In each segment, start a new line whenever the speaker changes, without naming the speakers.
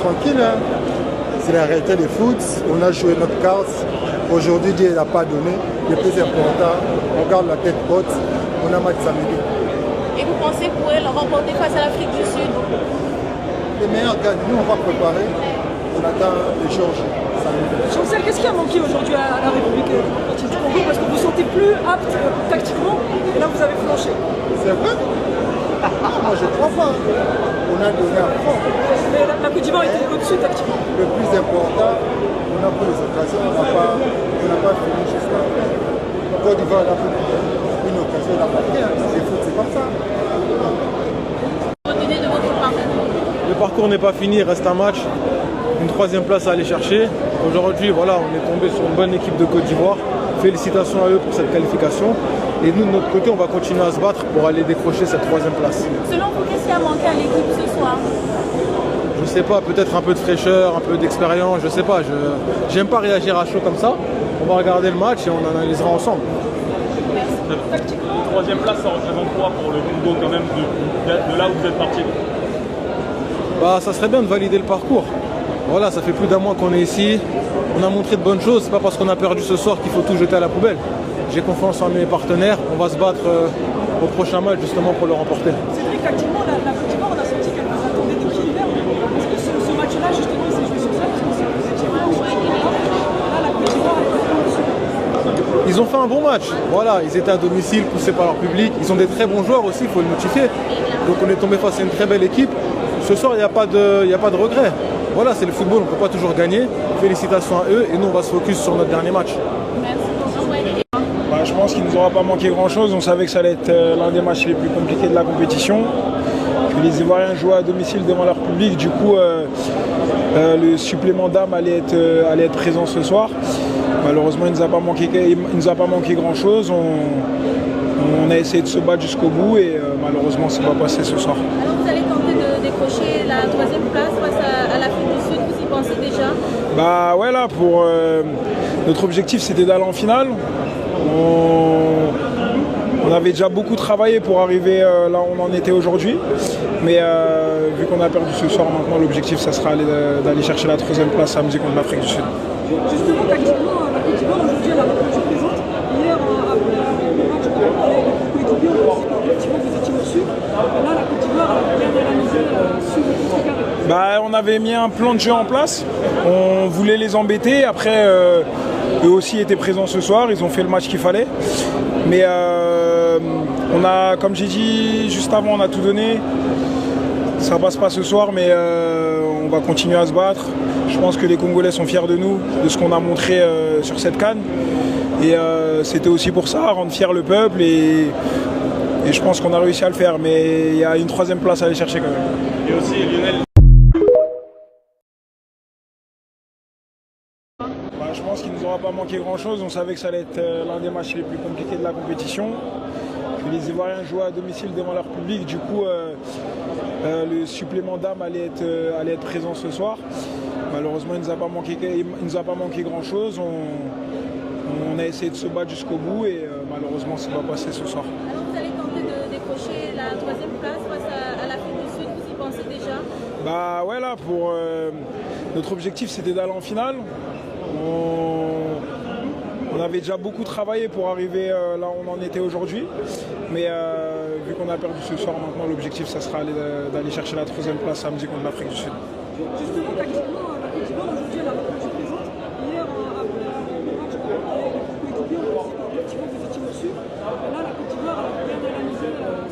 tranquille, hein. C'est la réalité du foot. On a joué notre carte. Aujourd'hui, Dieu n'a pas donné. Le plus important, on garde la tête haute. On a match samedi.
Et vous pensez que vous pourrez le remporter face à l'Afrique du Sud?
Les meilleurs gagnent. Nous, on va préparer. On attend les Georges.
Chancel, qu'est-ce qui a manqué aujourd'hui à la République démocratique du Congo? Parce que vous vous sentez plus apte tactiquement et là vous avez flanché.
C'est vrai? Moi je ne crois pas. On a donné à fond.
Mais la Côte d'Ivoire était au-dessus tactiquement.
Le plus important, on a pris les occasions, on n'a pas fini juste là. Côte d'Ivoire a pris une occasion, on a marqué. Le foot, c'est comme ça.
Retenez de votre parcours.
Le parcours n'est pas fini, il reste un match. Une troisième place à aller chercher. Aujourd'hui, voilà, on est tombé sur une bonne équipe de Côte d'Ivoire. Félicitations à eux pour cette qualification. Et nous, de notre côté, on va continuer à se battre pour aller décrocher cette troisième place.
Selon vous, qu'est-ce qui a manqué à l'équipe ce soir?
Je sais pas, peut-être un peu de fraîcheur, un peu d'expérience, je sais pas. J'aime pas réagir à chaud comme ça. On va regarder le match et on analysera ensemble.
Troisième place, ça représente quoi pour le Congo quand même de là où vous êtes parti?
Bah, ça serait bien de valider le parcours. Voilà, ça fait plus d'un mois qu'on est ici. On a montré de bonnes choses. C'est pas parce qu'on a perdu ce soir qu'il faut tout jeter à la poubelle. J'ai confiance en mes partenaires. On va se battre au prochain match justement pour le remporter.
Cédric, tactiquement, la Côte d'Ivoire, on a senti qu'elle vous attendait depuis l'hiver. Est-ce que ce match-là, justement, il s'est joué sur ça? Parce que vous étiez là, la Côte d'Ivoire est pas au-dessus.
Ils ont fait un bon match. Voilà, ils étaient à domicile, poussés par leur public. Ils ont des très bons joueurs aussi, il faut le notifier. Donc on est tombé face à une très belle équipe. Ce soir, il n'y a pas de regret. Voilà, c'est le football, on ne peut pas toujours gagner. Félicitations à eux et nous, on va se focus sur notre dernier match.
Je pense qu'il ne nous aura pas manqué grand-chose. On savait que ça allait être l'un des matchs les plus compliqués de la compétition. Que les Ivoiriens jouaient à domicile devant leur public. Du coup, le supplément d'âme allait être présent ce soir. Malheureusement, il ne nous a pas manqué grand-chose. On a essayé de se battre jusqu'au bout et malheureusement, ça ne va pas passer ce soir.
Alors vous allez tenter de décrocher la troisième place face à l'Afrique du Sud, vous y pensez déjà?
Bah ouais, là, notre objectif, c'était d'aller en finale. On avait déjà beaucoup travaillé pour arriver là où on en était aujourd'hui. Mais vu qu'on a perdu ce soir, maintenant l'objectif, ça sera d'aller chercher la troisième place samedi contre l'Afrique du Sud.
Justement, tactiquement, la Côte d'Ivoire, aujourd'hui, elle a répondu présente. Hier, après le match, on a parlé avec vos coéquipiers, on a dit qu'effectivement, vous étiez au-dessus. Et là, la Côte d'Ivoire a bien analysé sur le contre-carré.
On avait mis un plan de jeu en place. On voulait les embêter. Après, eux aussi étaient présents ce soir. Ils ont fait le match qu'il fallait. Mais on a, comme j'ai dit juste avant, on a tout donné. Ça passe pas ce soir, mais on va continuer à se battre. Je pense que les Congolais sont fiers de nous, de ce qu'on a montré sur cette CAN. Et c'était aussi pour ça, rendre fier le peuple. Et je pense qu'on a réussi à le faire. Mais il y a une troisième place à aller chercher quand même.
Et aussi Lionel.
Je pense qu'il ne nous aura pas manqué grand-chose. On savait que ça allait être l'un des matchs les plus compliqués de la compétition. Que les Ivoiriens jouaient à domicile devant leur public. Du coup, le supplément d'âme allait être présent ce soir. Malheureusement, il ne nous a pas manqué grand-chose. On a essayé de se battre jusqu'au bout et malheureusement, ça va passer ce soir.
Alors vous allez tenter de décrocher la troisième place face à l'Afrique du Sud, vous y pensez déjà?
Bah ouais, là, notre objectif, c'était d'aller en finale. On avait déjà beaucoup travaillé pour arriver là où on en était aujourd'hui. Mais vu qu'on a perdu ce soir, maintenant l'objectif, ça sera d'aller chercher la troisième place samedi contre l'Afrique du Sud.
Justement, tactiquement, la Côte d'Ivoire, aujourd'hui, elle a répondu présente. Hier, après le match, on a parlé avec vos coéquipiers, on a dit qu'effectivement, vous étiez au-dessus. Et là, la Côte d'Ivoire a bien analysé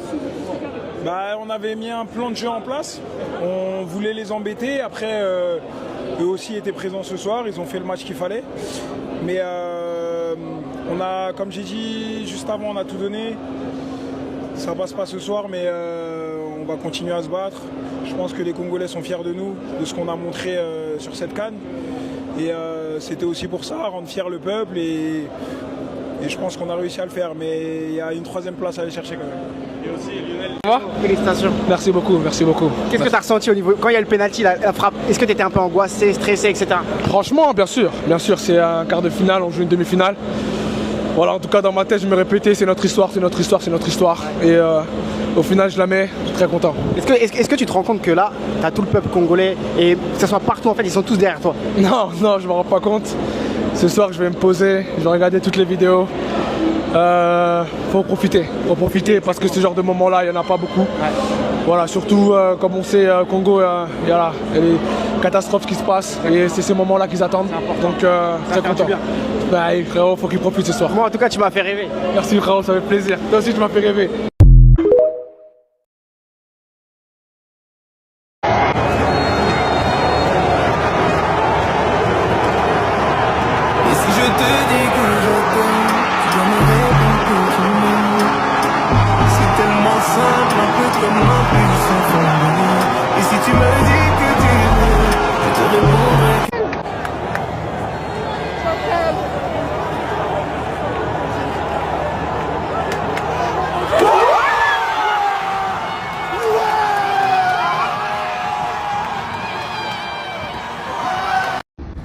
sur le contre-carré.
On avait mis un plan de jeu en place. On voulait les embêter. Après, eux aussi étaient présents ce soir. Ils ont fait le match qu'il fallait. Mais comme j'ai dit juste avant, on a tout donné. Ça passe pas ce soir, mais on va continuer à se battre. Je pense que les Congolais sont fiers de nous, de ce qu'on a montré sur cette CAN. Et c'était aussi pour ça, rendre fier le peuple. Et je pense qu'on a réussi à le faire. Mais il y a une troisième place à aller chercher quand même.
Et aussi Lionel.
Félicitations.
Merci beaucoup, merci beaucoup.
Qu'est-ce que tu as ressenti au niveau, quand il y a le penalty, la frappe? Est-ce que tu étais un peu angoissé, stressé, etc.?
Franchement, bien sûr, c'est un quart de finale, on joue une demi-finale. Voilà, en tout cas dans ma tête je me répétais c'est notre histoire, c'est notre histoire, c'est notre histoire. Et au final je la mets, très content.
Est-ce que tu te rends compte que là, tu as tout le peuple congolais et que ce soit partout en fait, ils sont tous derrière toi?
Non, je me rends pas compte. Ce soir je vais me poser, je vais regarder toutes les vidéos. Faut profiter parce que ce genre de moment là il n'y en a pas beaucoup. Voilà, surtout comme on sait Congo, il y a des catastrophes qui se passent et c'est ces moments là qu'ils attendent. Donc très content. Bah, frérot, faut qu'ils profitent ce soir.
Moi en tout cas tu m'as fait rêver.
Merci frérot, ça fait plaisir. Toi aussi tu m'as fait rêver.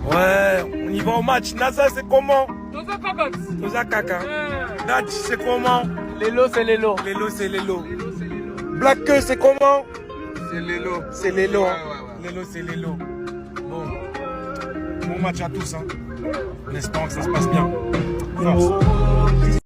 Ouais, on y va au match. Nasa, c'est comment? Toza Kaka. Nadj, c'est comment?
Lelo, c'est Lelo.
Lelo, c'est Lelo. Black, c'est comment? C'est Lelo. C'est Lelo. Ouais. Lelo, c'est Lelo. Bon match à tous. Hein. En espérant que ça se passe bien. Force.